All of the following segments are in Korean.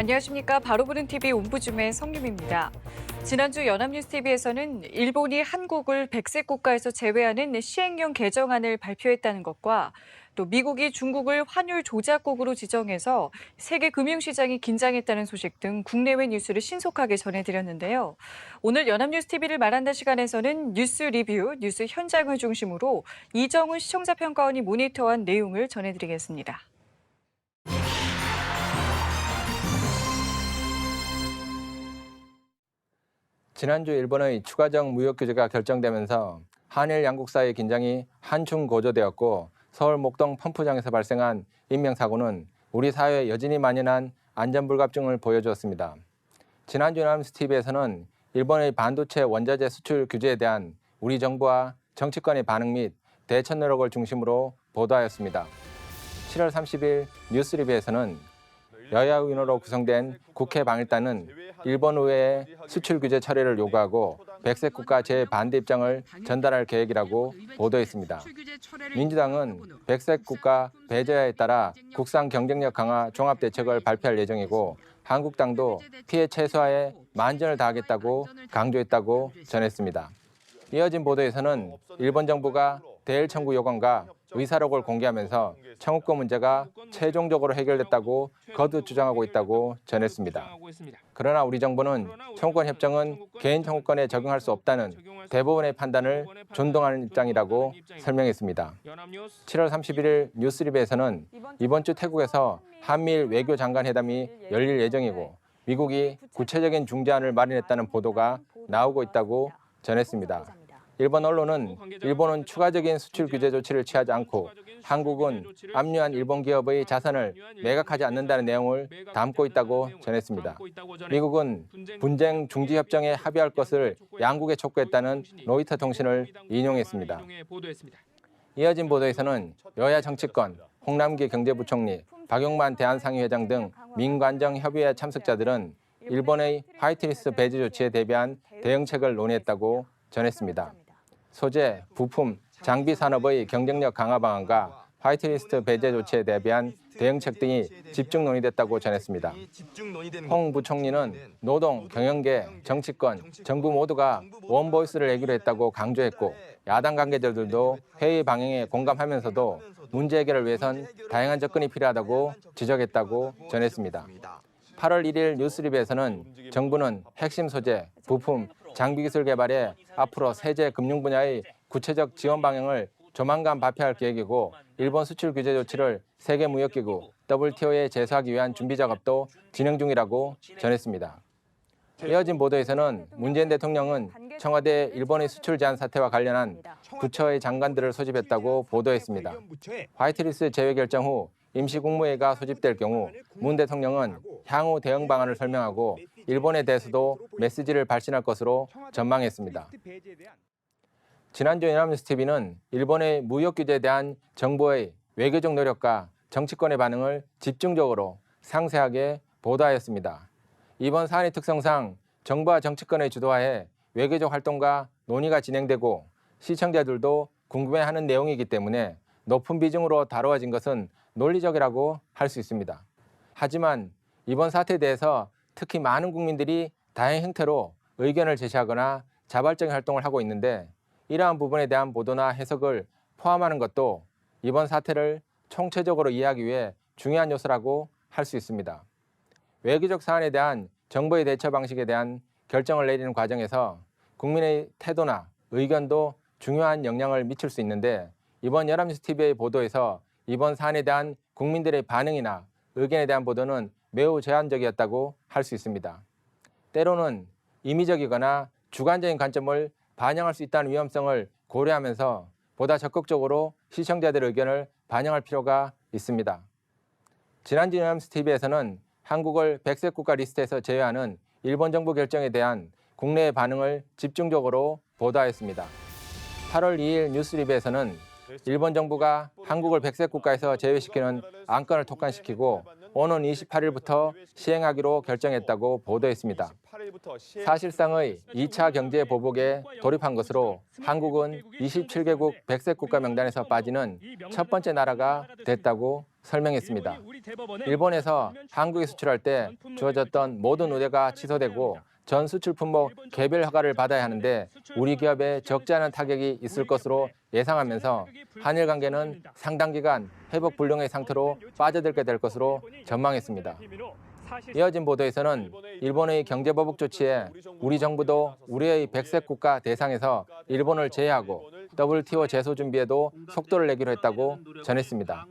안녕하십니까. 바로보는 TV 옴부즈맨 성유미입니다. 지난주 연합뉴스TV에서는 일본이 한국을 백색 국가에서 제외하는 시행령 개정안을 발표했다는 것과 또 미국이 중국을 환율 조작국으로 지정해서 세계 금융시장이 긴장했다는 소식 등 국내외 뉴스를 신속하게 전해드렸는데요. 오늘 연합뉴스TV를 말한다 시간에서는 뉴스 리뷰, 뉴스 현장을 중심으로 이정훈 시청자평가원이 모니터한 내용을 전해드리겠습니다. 지난주 일본의 추가적 무역 규제가 결정되면서 한일 양국 사이의 긴장이 한층 고조되었고 서울 목동 펌프장에서 발생한 인명사고는 우리 사회에 여전히 만연한 안전불감증을 보여주었습니다. 지난주 연합뉴스TV에서는 일본의 반도체 원자재 수출 규제에 대한 우리 정부와 정치권의 반응 및 대처 노력을 중심으로 보도하였습니다. 7월 30일 뉴스리뷰에서는 여야 의원으로 구성된 국회 방일단은 일본 의회에 수출 규제 처리를 요구하고 백색 국가 재반대 입장을 전달할 계획이라고 보도했습니다. 민주당은 백색 국가 배제하에 따라 국산 경쟁력 강화 종합 대책을 발표할 예정이고 한국당도 피해 최소화에 만전을 다하겠다고 강조했다고 전했습니다. 이어진 보도에서는 일본 정부가 대일 청구 요건과 의사록을 공개하면서 청구권 문제가 최종적으로 해결됐다고 거듭 주장하고 있다고 전했습니다. 그러나 우리 정부는 청구권 협정은 개인 청구권에 적용할 수 없다는 대법원의 판단을 존중하는 입장이라고 설명했습니다. 7월 31일 뉴스리뷰에서는 이번 주 태국에서 한미일 외교장관 회담이 열릴 예정이고 미국이 구체적인 중재안을 마련했다는 보도가 나오고 있다고 전했습니다. 일본 언론은 일본은 추가적인 수출 규제 조치를 취하지 않고 한국은 압류한 일본 기업의 자산을 매각하지 않는다는 내용을 담고 있다고 전했습니다. 미국은 분쟁 중지 협정에 합의할 것을 양국에 촉구했다는 로이터 통신을 인용했습니다. 이어진 보도에서는 여야 정치권, 홍남기 경제부총리, 박용만 대한상의회장 등 민관정 협의회 참석자들은 일본의 화이트리스트 배제 조치에 대비한 대응책을 논의했다고 전했습니다. 소재, 부품, 장비 산업의 경쟁력 강화 방안과 화이트리스트 배제 조치에 대비한 대응책 등이 집중 논의됐다고 전했습니다. 홍 부총리는 노동, 경영계, 정치권, 정부 모두가 원보이스를 내기로 했다고 강조했고 야당 관계자들도 회의 방향에 공감하면서도 문제 해결을 위해선 다양한 접근이 필요하다고 지적했다고 전했습니다. 8월 1일 뉴스리뷰에서는 정부는 핵심 소재, 부품, 장비 기술 개발에 앞으로 세제, 금융 분야의 구체적 지원 방향을 조만간 발표할 계획이고 일본 수출 규제 조치를 세계무역기구 WTO에 제소하기 위한 준비 작업도 진행 중이라고 전했습니다. 이어진 보도에서는 문재인 대통령은 청와대 일본의 수출 제한 사태와 관련한 부처의 장관들을 소집했다고 보도했습니다. 화이트리스트 제외 결정 후 임시국무회의가 소집될 경우 문 대통령은 향후 대응 방안을 설명하고 일본에 대해서도 메시지를 발신할 것으로 전망했습니다. 지난주 연합뉴스TV는 일본의 무역 규제에 대한 정부의 외교적 노력과 정치권의 반응을 집중적으로 상세하게 보도하였습니다. 이번 사안의 특성상 정부와 정치권의 주도하에 외교적 활동과 논의가 진행되고 시청자들도 궁금해하는 내용이기 때문에 높은 비중으로 다루어진 것은 논리적이라고 할 수 있습니다. 하지만 이번 사태에 대해서 특히 많은 국민들이 다양한 형태로 의견을 제시하거나 자발적인 활동을 하고 있는데 이러한 부분에 대한 보도나 해석을 포함하는 것도 이번 사태를 총체적으로 이해하기 위해 중요한 요소라고 할 수 있습니다. 외교적 사안에 대한 정부의 대처 방식에 대한 결정을 내리는 과정에서 국민의 태도나 의견도 중요한 영향을 미칠 수 있는데 이번 연합뉴스TV의 보도에서 이번 사안에 대한 국민들의 반응이나 의견에 대한 보도는 매우 제한적이었다고 할 수 있습니다. 때로는 임의적이거나 주관적인 관점을 반영할 수 있다는 위험성을 고려하면서 보다 적극적으로 시청자들의 의견을 반영할 필요가 있습니다. 지난주 연합뉴스TV에서는 한국을 백색 국가 리스트에서 제외하는 일본 정부 결정에 대한 국내의 반응을 집중적으로 보도하였습니다. 8월 2일 뉴스리뷰에서는 일본 정부가 한국을 백색 국가에서 제외시키는 안건을 통과시키고 오는 28일부터 시행하기로 결정했다고 보도했습니다. 사실상의 2차 경제 보복에 돌입한 것으로 한국은 27개국 100세 국가 명단에서 빠지는 첫 번째 나라가 됐다고 설명했습니다. 일본에서 한국에 수출할 때 주어졌던 모든 우대가 취소되고 전 수출 품목 개별 허가를 받아야 하는데 우리 기업에 적지 않은 타격이 있을 것으로 예상하면서 한일 관계는 상당 기간 회복 불능의 상태로 빠져들게 될 것으로 전망했습니다. 이어진 보도에서는 일본의 경제보복 조치에 우리 정부도 우리의 100세 국가 대상에서 일본을 제외하고 WTO 제소 준비에도 속도를 내기로 했다고 전했습니다.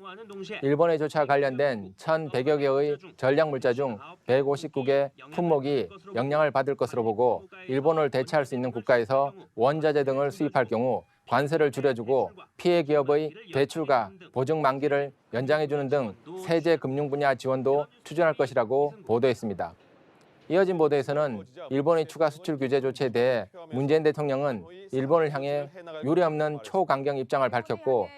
일본의 조치와 관련된 1,100여 개의 전략물자 중 159개 품목이 영향을 받을 것으로 보고 일본을 대체할 수 있는 국가에서 원자재 등을 수입할 경우 관세를 줄여주고 피해 기업의 대출과 보증 만기를 연장해주는 등 세제 금융 분야 지원도 추진할 것이라고 보도했습니다. 이어진 보도에서는 일본의 추가 수출 규제 조치에 대해 문재인 대통령은 일본을 향해 유례없는 초강경 입장을 밝혔고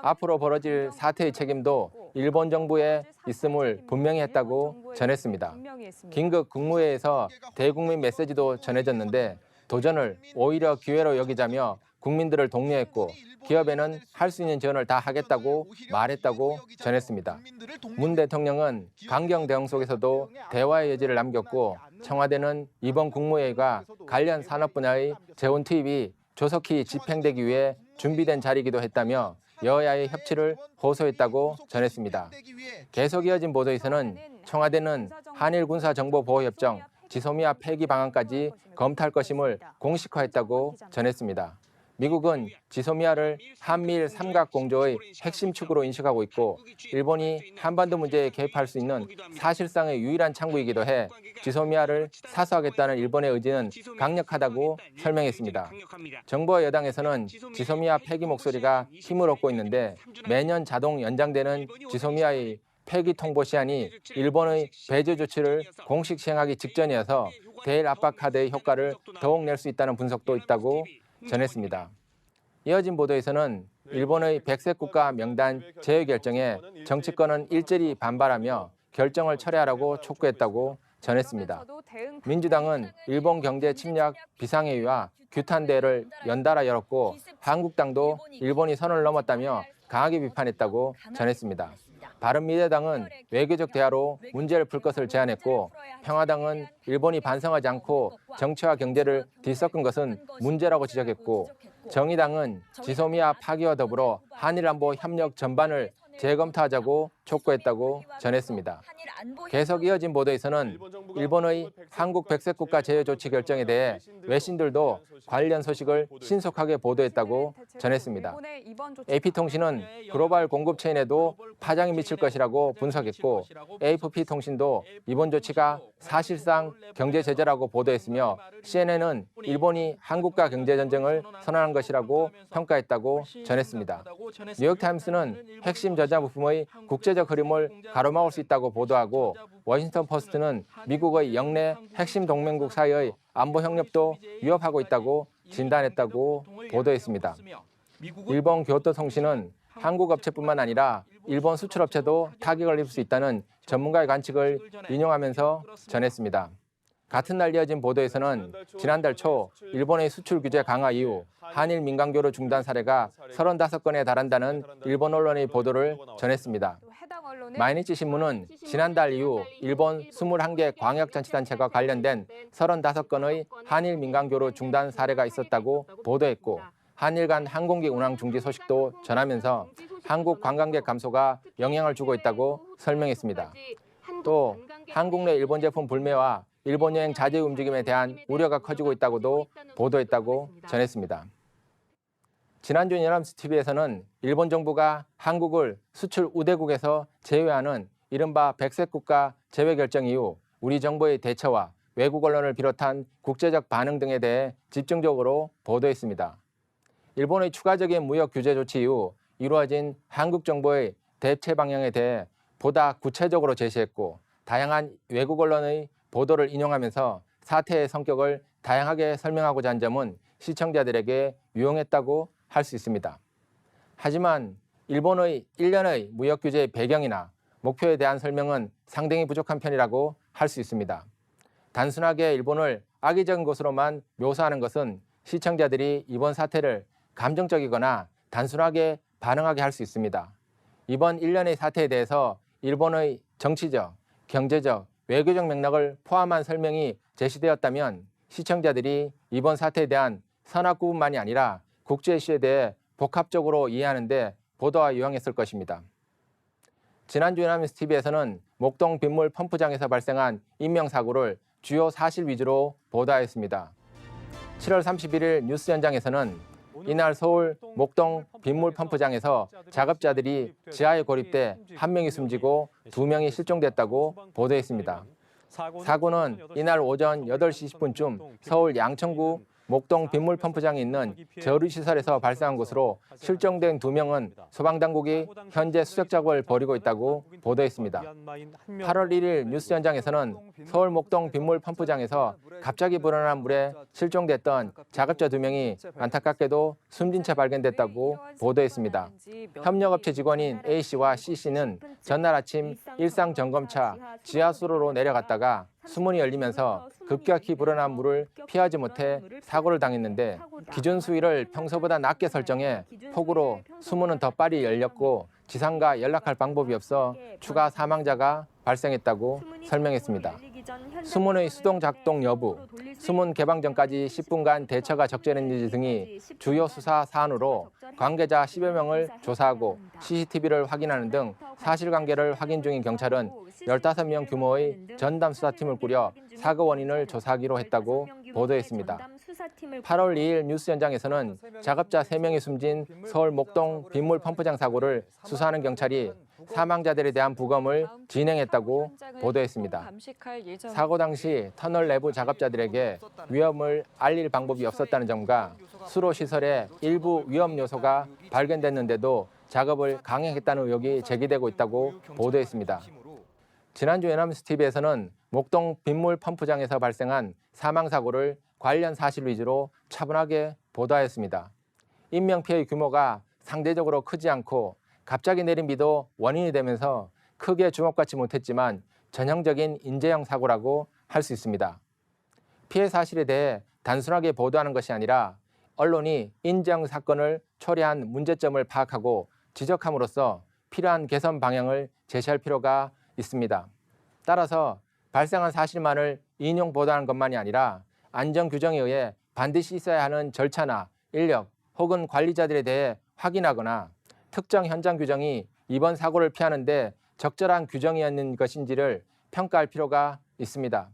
앞으로 벌어질 사태의 책임도 일본 정부에 있음을 분명히 했다고 전했습니다. 긴급 국무회의에서 대국민 메시지도 전해졌는데 도전을 오히려 기회로 여기자며 국민들을 독려했고 기업에는 할 수 있는 지원을 다 하겠다고 말했다고 전했습니다. 문 대통령은 강경 대응 속에서도 대화의 여지를 남겼고 청와대는 이번 국무회의가 관련 산업 분야의 재원 투입이 조속히 집행되기 위해 준비된 자리이기도 했다며 여야의 협치를 호소했다고 전했습니다. 계속 이어진 보도에서는 청와대는 한일 군사정보보호협정 지소미아 폐기 방안까지 검토할 것임을 공식화했다고 전했습니다. 미국은 지소미아를 한미일 삼각공조의 핵심 축으로 인식하고 있고 일본이 한반도 문제에 개입할 수 있는 사실상의 유일한 창구이기도 해 지소미아를 사수하겠다는 일본의 의지는 강력하다고 설명했습니다. 정부와 여당에서는 지소미아 폐기 목소리가 힘을 얻고 있는데 매년 자동 연장되는 지소미아의 폐기 통보 시한이 일본의 배제 조치를 공식 시행하기 직전이어서 대일 압박 카드의 효과를 더욱 낼 수 있다는 분석도 있다고 전했습니다. 이어진 보도에서는 일본의 100세 국가 명단 제외 결정에 정치권은 일제히 반발하며 결정을 철회하라고 촉구했다고 전했습니다. 민주당은 일본 경제 침략 비상회의와 규탄 대회를 연달아 열었고 한국당도 일본이 선을 넘었다며 강하게 비판했다고 전했습니다. 바른미래당은 외교적 대화로 문제를 풀 것을 제안했고 평화당은 일본이 반성하지 않고 정치와 경제를 뒤섞은 것은 문제라고 지적했고 정의당은 지소미아 파기와 더불어 한일 안보 협력 전반을 재검토하자고 촉구했다고 전했습니다. 계속 이어진 보도에서는 일본의 한국 100세 국가 제외 조치 결정에 대해 외신들도 관련 소식을 신속하게 보도했다고 전했습니다. AP통신은 글로벌 공급 체인에도 파장이 미칠 것이라고 분석했고 AFP통신도 이번 조치가 사실상 경제 제재라고 보도했으며 CNN은 일본이 한국과 경제 전쟁을 선언한 것이라고 평가했다고 전했습니다. 뉴욕타임스는 핵심 전자부품의 국제적 흐름을 가로막을 수 있다고 보도하고 워싱턴 포스트는 미국의 영내 핵심 동맹국 사이의 안보 협력도 위협하고 있다고 진단했다고 보도했습니다. 일본 교토통신은 한국 업체뿐만 아니라 일본 수출업체도 타격을 입을 수 있다는 전문가의 관측을 인용하면서 전했습니다. 같은 날 이어진 보도에서는 지난달 초 일본의 수출 규제 강화 이후 한일 민간교류 중단 사례가 35건에 달한다는 일본 언론의 보도를 전했습니다. 마이니치 신문은 지난달 이후 일본 21개 광역자치단체가 관련된 35건의 한일 민간교류 중단 사례가 있었다고 보도했고 한일 간 항공기 운항 중지 소식도 전하면서 한국 관광객 감소가 영향을 주고 있다고 설명했습니다. 또 한국 내 일본 제품 불매와 일본 여행 자제 움직임에 대한 우려가 커지고 있다고도 보도했다고 전했습니다. 지난주 연합뉴스TV에서는 일본 정부가 한국을 수출 우대국에서 제외하는 이른바 100세 국가 제외 결정 이후 우리 정부의 대처와 외국 언론을 비롯한 국제적 반응 등에 대해 집중적으로 보도했습니다. 일본의 추가적인 무역 규제 조치 이후 이루어진 한국 정부의 대체 방향에 대해 보다 구체적으로 제시했고 다양한 외국 언론의 보도를 인용하면서 사태의 성격을 다양하게 설명하고자 한 점은 시청자들에게 유용했다고 할 수 있습니다. 하지만 일본의 1년의 무역 규제의 배경이나 목표에 대한 설명은 상당히 부족한 편이라고 할 수 있습니다. 단순하게 일본을 악의적인 것으로만 묘사하는 것은 시청자들이 이번 사태를 감정적이거나 단순하게 반응하게 할 수 있습니다. 이번 일련의 사태에 대해서 일본의 정치적, 경제적, 외교적 맥락을 포함한 설명이 제시되었다면 시청자들이 이번 사태에 대한 선악구분만이 아니라 국제 이슈에 대해 복합적으로 이해하는 데 보다 유용했을 것입니다. 지난주 연합뉴스 TV에서는 목동 빗물 펌프장에서 발생한 인명사고를 주요 사실 위주로 보도하였습니다. 7월 31일 뉴스 현장에서는 이날 서울 목동 빗물 펌프장에서 작업자들이 지하에 고립돼 1명이 숨지고 2명이 실종됐다고 보도했습니다. 사고는 이날 오전 8시 10분쯤 서울 양천구 목동 빗물 펌프장에 있는 저류시설에서 발생한 것으로 실종된 2명은 소방당국이 현재 수색 작업을 벌이고 있다고 보도했습니다. 8월 1일 뉴스 현장에서는 서울 목동 빗물 펌프장에서 갑자기 불어난 물에 실종됐던 작업자 2명이 안타깝게도 숨진 채 발견됐다고 보도했습니다. 협력업체 직원인 A씨와 C씨는 전날 아침 일상점검차 지하수로로 내려갔다가 수문이 열리면서 급격히 불어난 물을 피하지 못해 사고를 당했는데 기준 수위를 평소보다 낮게 설정해 폭우로 수문은 더 빨리 열렸고 지상과 연락할 방법이 없어 추가 사망자가 발생했다고 설명했습니다. 수문의 수동 작동 여부, 수문 개방 전까지 10분간 대처가 적절했는지 등이 주요 수사 사안으로 관계자 10여 명을 조사하고 CCTV를 확인하는 등 사실관계를 확인 중인 경찰은 15명 규모의 전담 수사팀을 꾸려 사고 원인을 조사하기로 했다고 보도했습니다. 8월 2일 뉴스 현장에서는 작업자 3명이 숨진 서울 목동 빗물 펌프장 사고를 수사하는 경찰이 사망자들에 대한 부검을 진행했다고 보도했습니다. 사고 당시 터널 내부 작업자들에게 위험을 알릴 방법이 없었다는 점과 수로 시설에 일부 위험 요소가 발견됐는데도 작업을 강행했다는 의혹이 제기되고 있다고 보도했습니다. 지난주 연합뉴스 TV에서는 목동 빗물 펌프장에서 발생한 사망사고를 관련 사실 위주로 차분하게 보도하였습니다. 인명피해의 규모가 상대적으로 크지 않고 갑자기 내린 비도 원인이 되면서 크게 주목받지 못했지만 전형적인 인재형 사고라고 할 수 있습니다. 피해 사실에 대해 단순하게 보도하는 것이 아니라 언론이 인재형 사건을 초래한 문제점을 파악하고 지적함으로써 필요한 개선 방향을 제시할 필요가 있습니다. 따라서 발생한 사실만을 인용 보도하는 것만이 아니라 안전 규정에 의해 반드시 있어야 하는 절차나 인력 혹은 관리자들에 대해 확인하거나 특정 현장 규정이 이번 사고를 피하는 데 적절한 규정이었는 것인지를 평가할 필요가 있습니다.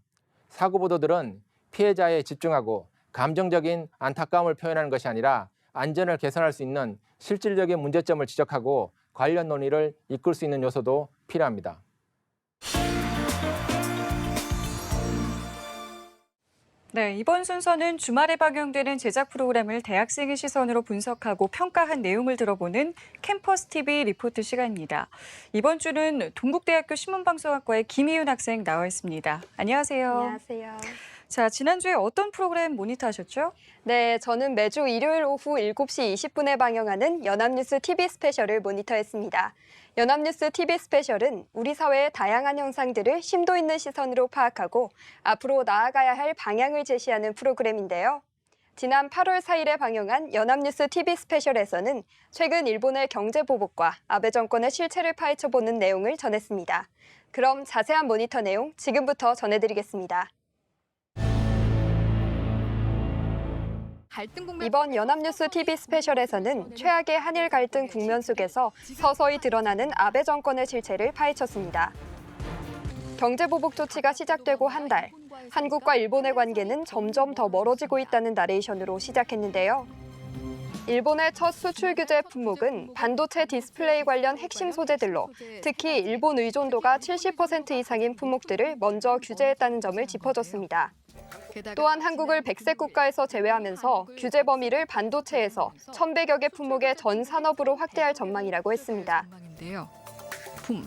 사고 보도들은 피해자에 집중하고 감정적인 안타까움을 표현하는 것이 아니라 안전을 개선할 수 있는 실질적인 문제점을 지적하고 관련 논의를 이끌 수 있는 요소도 필요합니다. 네, 이번 순서는 주말에 방영되는 제작 프로그램을 대학생의 시선으로 분석하고 평가한 내용을 들어보는 캠퍼스 TV 리포트 시간입니다. 이번 주는 동국대학교 신문방송학과의 김희윤 학생 나와 있습니다. 안녕하세요. 안녕하세요. 자, 지난주에 어떤 프로그램 모니터하셨죠? 네, 저는 매주 일요일 오후 7시 20분에 방영하는 연합뉴스 TV 스페셜을 모니터했습니다. 연합뉴스 TV 스페셜은 우리 사회의 다양한 현상들을 심도 있는 시선으로 파악하고 앞으로 나아가야 할 방향을 제시하는 프로그램인데요. 지난 8월 4일에 방영한 연합뉴스 TV 스페셜에서는 최근 일본의 경제보복과 아베 정권의 실체를 파헤쳐보는 내용을 전했습니다. 그럼 자세한 모니터 내용 지금부터 전해드리겠습니다. 이번 연합뉴스 TV 스페셜에서는 최악의 한일 갈등 국면 속에서 서서히 드러나는 아베 정권의 실체를 파헤쳤습니다. 경제보복 조치가 시작되고 한 달, 한국과 일본의 관계는 점점 더 멀어지고 있다는 나레이션으로 시작했는데요. 일본의 첫 수출 규제 품목은 반도체 디스플레이 관련 핵심 소재들로 특히 일본 의존도가 70% 이상인 품목들을 먼저 규제했다는 점을 짚어줬습니다. 또한 한국을 백색 국가에서 제외하면서 규제 범위를 반도체에서 1,100여 개 품목의 전 산업으로 확대할 전망이라고 했습니다.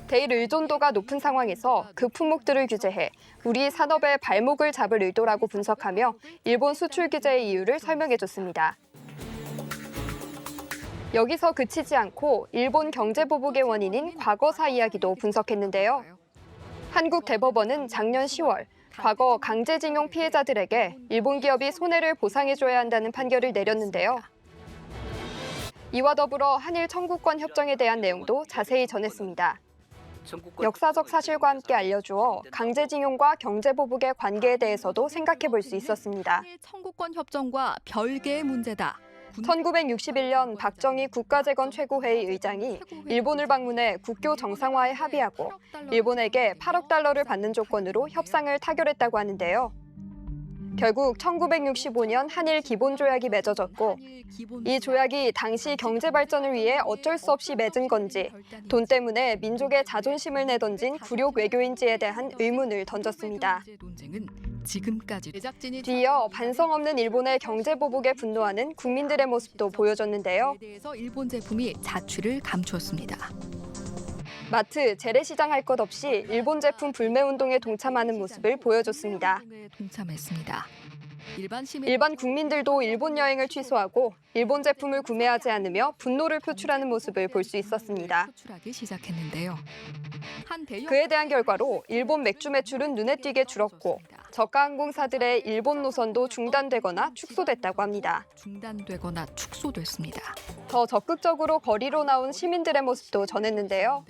대일 의존도가 높은 상황에서 그 품목들을 규제해 우리 산업의 발목을 잡을 의도라고 분석하며 일본 수출 규제의 이유를 설명해줬습니다. 여기서 그치지 않고 일본 경제보복의 원인인 과거사 이야기도 분석했는데요. 한국 대법원은 작년 10월 과거 강제징용 피해자들에게 일본 기업이 손해를 보상해줘야 한다는 판결을 내렸는데요. 이와 더불어 한일 청구권 협정에 대한 내용도 자세히 전했습니다. 역사적 사실과 함께 알려주어 강제징용과 경제보복의 관계에 대해서도 생각해 볼 수 있었습니다. 청구권 협정과 별개의 문제다. 1961년 박정희 국가재건 최고회의 의장이 일본을 방문해 국교 정상화에 합의하고 일본에게 8억 달러를 받는 조건으로 협상을 타결했다고 하는데요. 결국 1965년 한일 기본조약이 맺어졌고 이 조약이 당시 경제 발전을 위해 어쩔 수 없이 맺은 건지 돈 때문에 민족의 자존심을 내던진 굴욕 외교인지에 대한 의문을 던졌습니다. 지금까지 뒤이어 반성 없는 일본의 경제 보복에 분노하는 국민들의 모습도 보여줬는데요. 대해서 일본 제품이 자취를 감추었습니다. 마트, 재래시장 할 것 없이 일본 제품 불매 운동에 동참하는 모습을 보여줬습니다. 동참했습니다. 일반 국민들도 일본 여행을 취소하고 일본 제품을 구매하지 않으며 분노를 표출하는 모습을 볼 수 있었습니다. 표출하기 시작했는데요. 그에 대한 결과로 일본 맥주 매출은 눈에 띄게 줄었고 저가 항공사들의 일본 노선도 중단되거나 축소됐다고 합니다. 중단되거나 축소됐습니다. 더 적극적으로 거리로 나온 시민들의 모습도 전했는데요.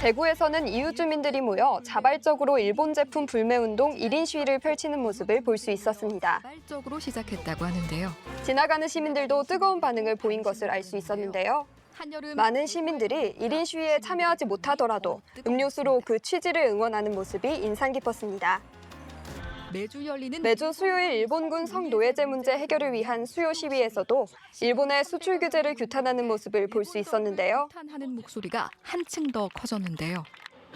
대구에서는 이웃 주민들이 모여 자발적으로 일본 제품 불매 운동 1인 시위를 펼치는 모습을 볼 수 있었습니다. 자발적으로 시작했다고 하는데요. 지나가는 시민들도 뜨거운 반응을 보인 것을 알 수 있었는데요. 많은 시민들이 1인 시위에 참여하지 못하더라도 음료수로 그 취지를 응원하는 모습이 인상 깊었습니다. 매주 수요일 일본군 성노예제 문제 해결을 위한 수요 시위에서도 일본의 수출 규제를 규탄하는 모습을 볼 수 있었는데요. 규탄하는 목소리가 한층 더 커졌는데요.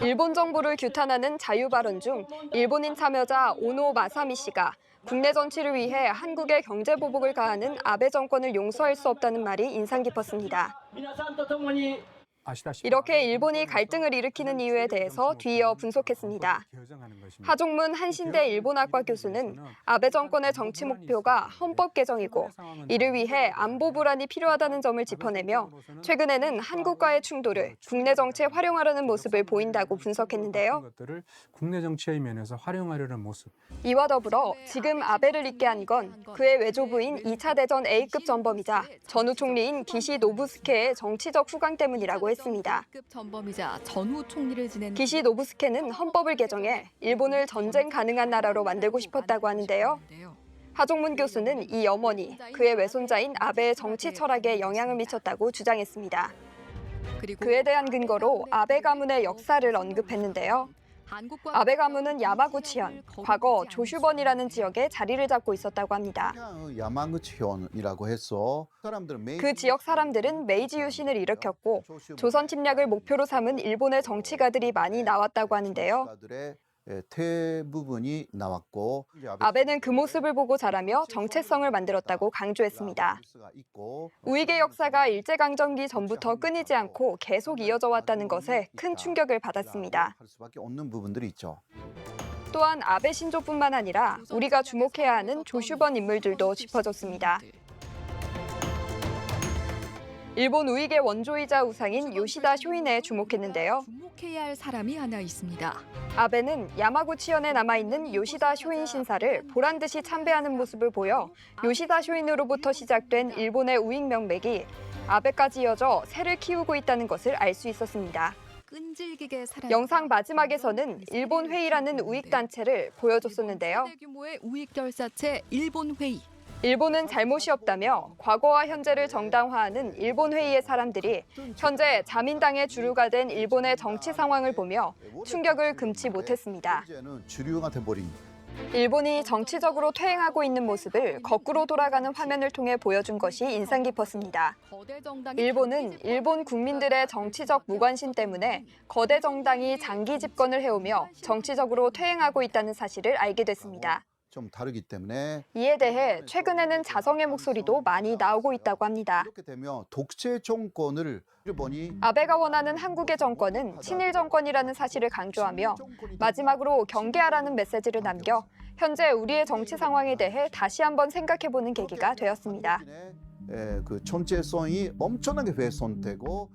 일본 정부를 규탄하는 자유 발언 중 일본인 참여자 오노 마사미 씨가 국내 정치를 위해 한국의 경제 보복을 가하는 아베 정권을 용서할 수 없다는 말이 인상 깊었습니다. 이렇게 일본이 갈등을 일으키는 이유에 대해서 뒤이어 분석했습니다. 하종문 한신대 일본학과 교수는 아베 정권의 정치 목표가 헌법 개정이고 이를 위해 안보 불안이 필요하다는 점을 짚어내며 최근에는 한국과의 충돌을 국내 정치에 활용하려는 모습을 보인다고 분석했는데요. 국내 정치의 면에서 활용하려는 모습. 이와 더불어 지금 아베를 있게 한 건 그의 외조부인 2차 대전 A급 전범이자 전후 총리인 기시 노부스케의 정치적 후광 때문이라고 했습니다. 전범이자 전후 총리를 지낸 기시 노부스케는 헌법을 개정해 일본을 전쟁 가능한 나라로 만들고 싶었다고 하는데요. 하종문 교수는 이 염원이 그의 외손자인 아베의 정치 철학에 영향을 미쳤다고 주장했습니다. 그에 대한 근거로 아베 가문의 역사를 언급했는데요. 아베 가문은 야마구치현, 과거 조슈번이라는 지역에 자리를 잡고 있었다고 합니다. 야마구치현이라고 해서 그 지역 사람들은 메이지 유신을 일으켰고 조선 침략을 목표로 삼은 일본의 정치가들이 많이 나왔다고 하는데요. 대부분이 나왔고 아베는 그 모습을 보고 자라며 정체성을 만들었다고 강조했습니다. 우익의 역사가 일제강점기 전부터 끊이지 않고 계속 이어져 왔다는 것에 큰 충격을 받았습니다. 또한 아베 신조뿐만 아니라 우리가 주목해야 하는 조슈번 인물들도 짚어줬습니다. 일본 우익의 원조이자 우상인 요시다 쇼인에 주목했는데요. 주목해야 할 사람이 하나 있습니다. 아베는 야마구치현에 남아있는 요시다 쇼인 신사를 보란듯이 참배하는 모습을 보여 요시다 쇼인으로부터 시작된 일본의 우익 명맥이 아베까지 이어져 새를 키우고 있다는 것을 알 수 있었습니다. 끈질기게 영상 마지막에서는 일본 회의라는 우익 단체를 보여줬었는데요. 규모의 우익 결사체 일본 회의. 일본은 잘못이 없다며 과거와 현재를 정당화하는 일본 회의의 사람들이 현재 자민당의 주류가 된 일본의 정치 상황을 보며 충격을 금치 못했습니다. 일본이 정치적으로 퇴행하고 있는 모습을 거꾸로 돌아가는 화면을 통해 보여준 것이 인상 깊었습니다. 일본은 일본 국민들의 정치적 무관심 때문에 거대 정당이 장기 집권을 해오며 정치적으로 퇴행하고 있다는 사실을 알게 됐습니다. 좀 다르기 때문에 이에 대해 최근에는 자성의 목소리도 많이 나오고 있다고 합니다. 이렇게 되면 독재 정권을 일본이 아베가 원하는 한국의 정권은 친일 정권이라는 사실을 강조하며 마지막으로 경계하라는 메시지를 남겨 현재 우리의 정치 상황에 대해 다시 한번 생각해보는 계기가 되었습니다. 그 존재성이 엄청나게 훼손되고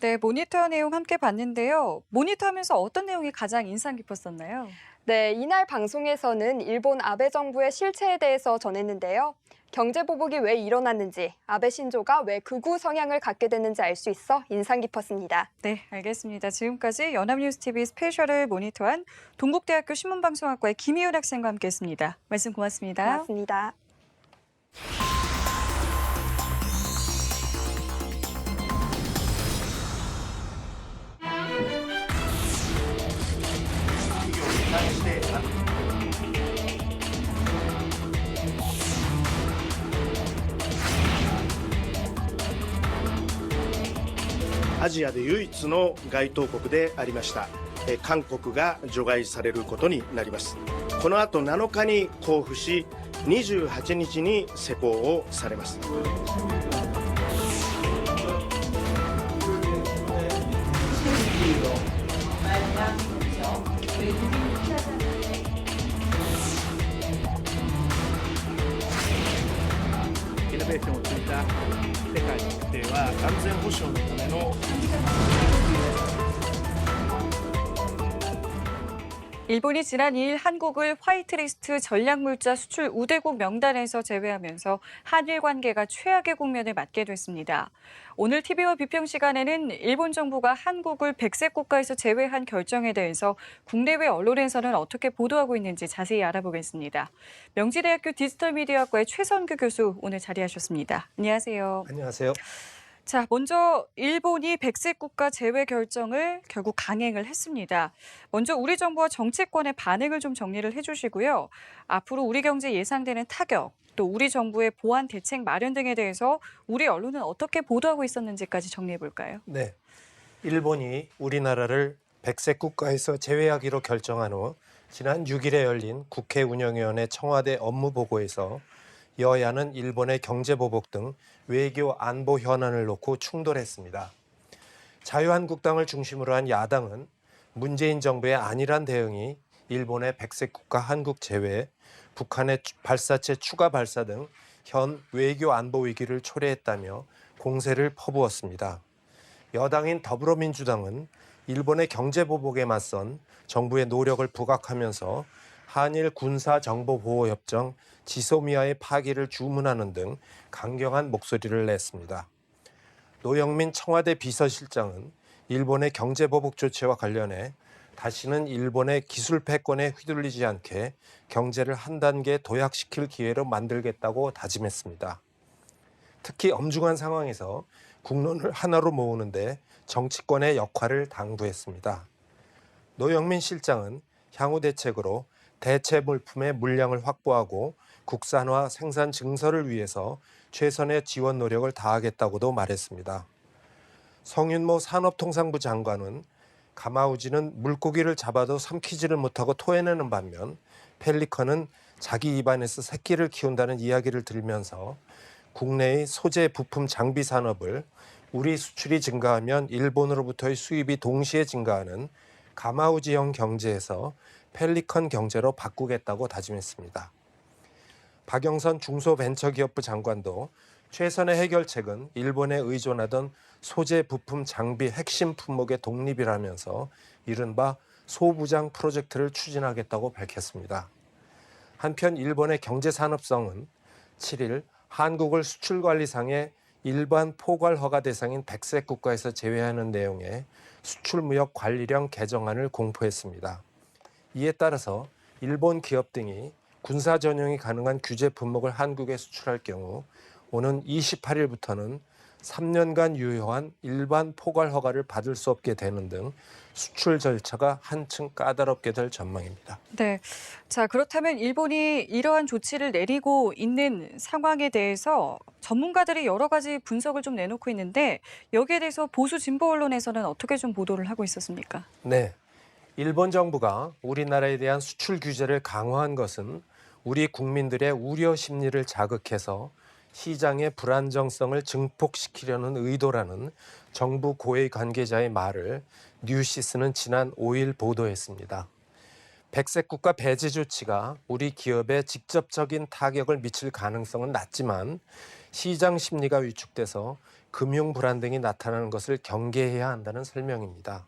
네, 모니터 내용 함께 봤는데요. 모니터하면서 어떤 내용이 가장 인상 깊었었나요? 네, 이날 방송에서는 일본 아베 정부의 실체에 대해서 전했는데요. 경제 보복이 왜 일어났는지, 아베 신조가 왜 극우 성향을 갖게 됐는지 알 수 있어 인상 깊었습니다. 네, 알겠습니다. 지금까지 연합뉴스TV 스페셜을 모니터한 동국대학교 신문방송학과의 김희윤 학생과 함께했습니다. 말씀 고맙습니다. 고맙습니다.アジアで唯一の該当国でありました韓国が除外されることになります。この後7日に公布し、28日に施行をされます。イノベーションをついた世界では安全保障のための 일본이 지난 2일 한국을 화이트리스트 전략물자 수출 우대국 명단에서 제외하면서 한일 관계가 최악의 국면을 맞게 됐습니다. 오늘 TV와 비평 시간에는 일본 정부가 한국을 백색 국가에서 제외한 결정에 대해서 국내외 언론에서는 어떻게 보도하고 있는지 자세히 알아보겠습니다. 명지대학교 디지털미디어학과의 최선규 교수 오늘 자리하셨습니다. 안녕하세요. 안녕하세요. 자, 먼저 일본이 백색 국가 제외 결정을 결국 강행을 했습니다. 먼저 우리 정부와 정치권의 반응을 좀 정리를 해주시고요. 앞으로 우리 경제에 예상되는 타격, 또 우리 정부의 보완 대책 마련 등에 대해서 우리 언론은 어떻게 보도하고 있었는지까지 정리해 볼까요? 네, 일본이 우리나라를 백색 국가에서 제외하기로 결정한 후 지난 6일에 열린 국회 운영위원회 청와대 업무 보고에서 여야는 일본의 경제 보복 등 외교 안보 현안을 놓고 충돌했습니다. 자유한국당을 중심으로 한 야당은 문재인 정부의 안일한 대응이 일본의 백색 국가 한국 제외, 북한의 발사체 추가 발사 등 현 외교 안보 위기를 초래했다며 공세를 퍼부었습니다. 여당인 더불어민주당은 일본의 경제 보복에 맞선 정부의 노력을 부각하면서 한일 군사정보보호협정 지소미아의 파기를 주문하는 등 강경한 목소리를 냈습니다. 노영민 청와대 비서실장은 일본의 경제보복 조치와 관련해 다시는 일본의 기술 패권에 휘둘리지 않게 경제를 한 단계 도약시킬 기회로 만들겠다고 다짐했습니다. 특히 엄중한 상황에서 국론을 하나로 모으는데 정치권의 역할을 당부했습니다. 노영민 실장은 향후 대책으로 대체 물품의 물량을 확보하고 국산화 생산 증설을 위해서 최선의 지원 노력을 다하겠다고도 말했습니다. 성윤모 산업통상부 장관은 가마우지는 물고기를 잡아도 삼키지를 못하고 토해내는 반면 펠리컨은 자기 입안에서 새끼를 키운다는 이야기를 들으면서 국내의 소재 부품 장비 산업을 우리 수출이 증가하면 일본으로부터의 수입이 동시에 증가하는 가마우지형 경제에서 펠리컨 경제로 바꾸겠다고 다짐했습니다. 박영선 중소벤처기업부 장관도 최선의 해결책은 일본에 의존하던 소재 부품 장비 핵심 품목의 독립이라면서 이른바 소부장 프로젝트를 추진하겠다고 밝혔습니다. 한편 일본의 경제산업성은 7일 한국을 수출관리상의 일반 포괄 허가 대상인 백색 국가에서 제외하는 내용의 수출무역 관리령 개정안을 공포했습니다. 이에 따라서 일본 기업 등이 군사 전용이 가능한 규제 품목을 한국에 수출할 경우 오는 28일부터는 3년간 유효한 일반 포괄 허가를 받을 수 없게 되는 등 수출 절차가 한층 까다롭게 될 전망입니다. 네. 자, 그렇다면 일본이 이러한 조치를 내리고 있는 상황에 대해서 전문가들이 여러 가지 분석을 좀 내놓고 있는데 여기에 대해서 보수 진보 언론에서는 어떻게 좀 보도를 하고 있었습니까? 네. 일본 정부가 우리나라에 대한 수출 규제를 강화한 것은 우리 국민들의 우려 심리를 자극해서 시장의 불안정성을 증폭시키려는 의도라는 정부 고위 관계자의 말을 뉴시스는 지난 5일 보도했습니다. 백색 국가 배제 조치가 우리 기업에 직접적인 타격을 미칠 가능성은 낮지만 시장 심리가 위축돼서 금융 불안 등이 나타나는 것을 경계해야 한다는 설명입니다.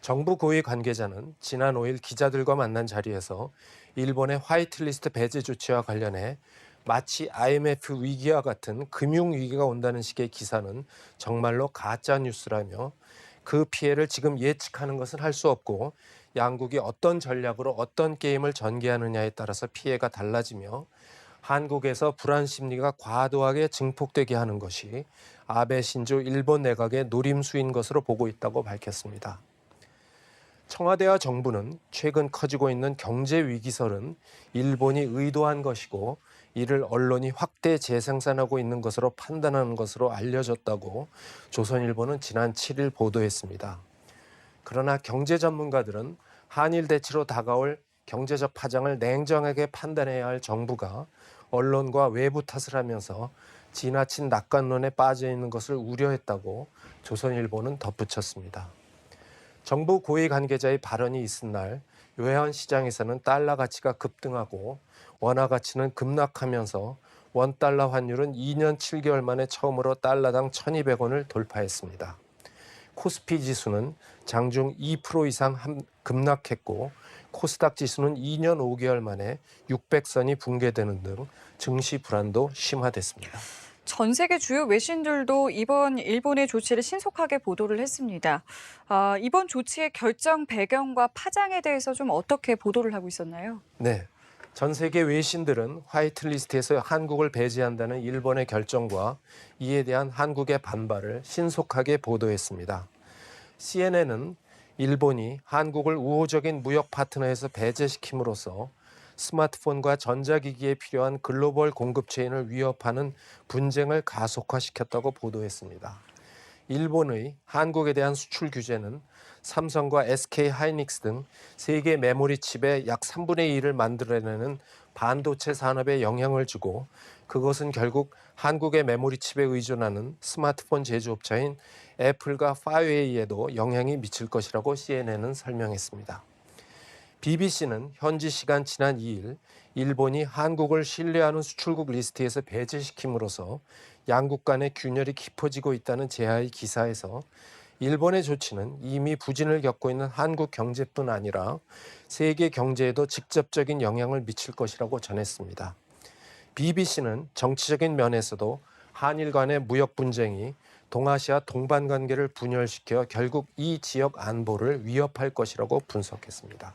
정부 고위 관계자는 지난 5일 기자들과 만난 자리에서 일본의 화이트리스트 배제 조치와 관련해 마치 IMF 위기와 같은 금융위기가 온다는 식의 기사는 정말로 가짜 뉴스라며 그 피해를 지금 예측하는 것은 할 수 없고 양국이 어떤 전략으로 어떤 게임을 전개하느냐에 따라서 피해가 달라지며 한국에서 불안 심리가 과도하게 증폭되게 하는 것이 아베 신조 일본 내각의 노림수인 것으로 보고 있다고 밝혔습니다. 청와대와 정부는 최근 커지고 있는 경제 위기설은 일본이 의도한 것이고 이를 언론이 확대 재생산하고 있는 것으로 판단하는 것으로 알려졌다고 조선일보는 지난 7일 보도했습니다. 그러나 경제 전문가들은 한일 대치로 다가올 경제적 파장을 냉정하게 판단해야 할 정부가 언론과 외부 탓을 하면서 지나친 낙관론에 빠져 있는 것을 우려했다고 조선일보는 덧붙였습니다. 정부 고위 관계자의 발언이 있은 날 외환 시장에서는 달러 가치가 급등하고 원화 가치는 급락하면서 원달러 환율은 2년 7개월 만에 처음으로 달러당 1,200원을 돌파했습니다. 코스피 지수는 장중 2% 이상 급락했고 코스닥 지수는 2년 5개월 만에 600선이 붕괴되는 등 증시 불안도 심화됐습니다. 전 세계 주요 외신들도 이번 일본의 조치를 신속하게 보도를 했습니다. 이번 조치의 결정 배경과 파장에 대해서 좀 어떻게 보도를 하고 있었나요? 네, 전 세계 외신들은 화이트리스트에서 한국을 배제한다는 일본의 결정과 이에 대한 한국의 반발을 신속하게 보도했습니다. CNN은 일본이 한국을 우호적인 무역 파트너에서 배제시킴으로써 스마트폰과 전자기기에 필요한 글로벌 공급 체인을 위협하는 분쟁을 가속화시켰다고 보도했습니다. 일본의 한국에 대한 수출 규제는 삼성과 SK 하이닉스 등 세계 메모리 칩의 약 3분의 1을 만들어내는 반도체 산업에 영향을 주고 그것은 결국 한국의 메모리 칩에 의존하는 스마트폰 제조업체인 애플과 파웨이에도 영향이 미칠 것이라고 CNN은 설명했습니다. BBC는 현지 시간 지난 2일 일본이 한국을 신뢰하는 수출국 리스트에서 배제시킴으로써 양국 간의 균열이 깊어지고 있다는 제하의 기사에서 일본의 조치는 이미 부진을 겪고 있는 한국 경제뿐 아니라 세계 경제에도 직접적인 영향을 미칠 것이라고 전했습니다. BBC는 정치적인 면에서도 한일 간의 무역 분쟁이 동아시아 동반 관계를 분열시켜 결국 이 지역 안보를 위협할 것이라고 분석했습니다.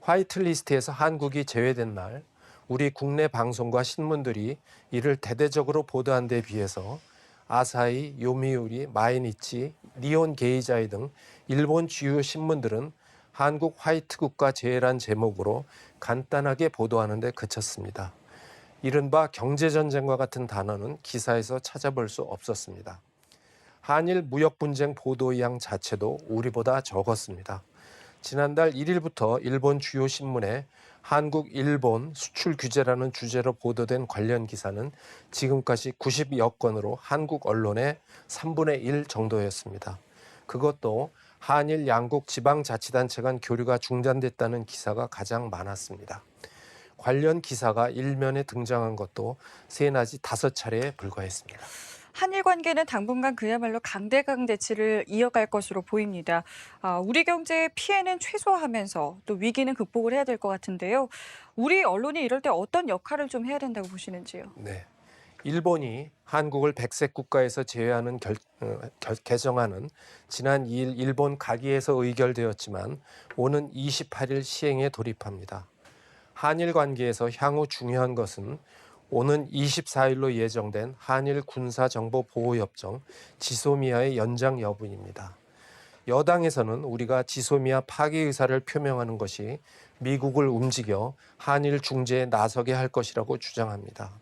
화이트리스트에서 한국이 제외된 날 우리 국내 방송과 신문들이 이를 대대적으로 보도한 데 비해서 아사히, 요미우리, 마이니치, 니온 게이자이 등 일본 주요 신문들은 한국 화이트 국가 제외란 제목으로 간단하게 보도하는 데 그쳤습니다. 이른바 경제전쟁과 같은 단어는 기사에서 찾아볼 수 없었습니다. 한일 무역 분쟁 보도량 자체도 우리보다 적었습니다. 지난달 1일부터 일본 주요 신문에 한국, 일본 수출 규제라는 주제로 보도된 관련 기사는 지금까지 90여 건으로 한국 언론의 3분의 1 정도였습니다. 그것도 한일 양국 지방자치단체 간 교류가 중단됐다는 기사가 가장 많았습니다. 관련 기사가 일면에 등장한 것도 3-5차례에 불과했습니다. 한일 관계는 당분간 그야말로 강대강 대치를 이어갈 것으로 보입니다. 우리 경제의 피해는 최소화하면서 또 위기는 극복을 해야 될 것 같은데요. 우리 언론이 이럴 때 어떤 역할을 좀 해야 된다고 보시는지요? 네, 일본이 한국을 백색 국가에서 제외하는 개정안은 지난 2일 일본 가기에서 의결되었지만 오는 28일 시행에 돌입합니다. 한일 관계에서 향후 중요한 것은 오는 24일로 예정된 한일 군사정보보호협정 지소미아의 연장 여부입니다. 여당에서는 우리가 지소미아 파기 의사를 표명하는 것이 미국을 움직여 한일 중재에 나서게 할 것이라고 주장합니다.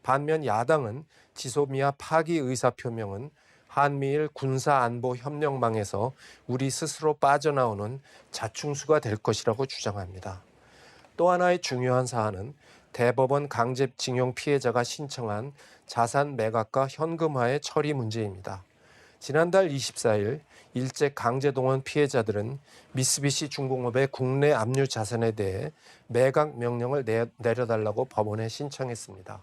반면 야당은 지소미아 파기 의사 표명은 한미일 군사안보협력망에서 우리 스스로 빠져나오는 자충수가 될 것이라고 주장합니다. 또 하나의 중요한 사안은 대법원 강제징용 피해자가 신청한 자산 매각과 현금화의 처리 문제입니다. 지난달 24일 일제 강제동원 피해자들은 미쓰비시 중공업의 국내 압류 자산에 대해 매각 명령을 내려달라고 법원에 신청했습니다.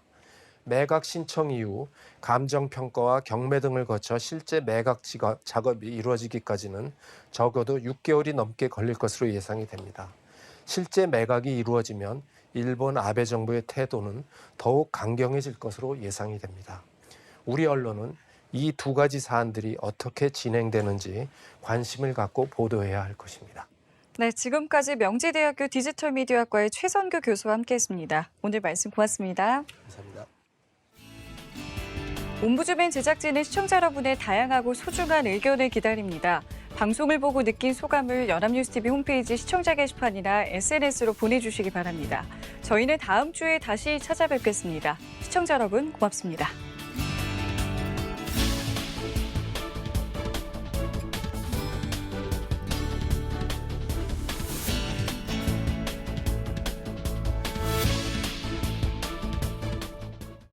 매각 신청 이후 감정평가와 경매 등을 거쳐 실제 매각 작업이 이루어지기까지는 적어도 6개월이 넘게 걸릴 것으로 예상이 됩니다. 실제 매각이 이루어지면 일본 아베 정부의 태도는 더욱 강경해질 것으로 예상이 됩니다. 우리 언론은 이 두 가지 사안들이 어떻게 진행되는지 관심을 갖고 보도해야 할 것입니다. 네, 지금까지 명지대학교 디지털미디어학과의 최선규 교수와 함께했습니다. 오늘 말씀 고맙습니다. 감사합니다. 옴부즈맨 제작진은 시청자 여러분의 다양하고 소중한 의견을 기다립니다. 방송을 보고 느낀 소감을 연합뉴스TV 홈페이지 시청자 게시판이나 SNS로 보내주시기 바랍니다. 저희는 다음 주에 다시 찾아뵙겠습니다. 시청자 여러분 고맙습니다.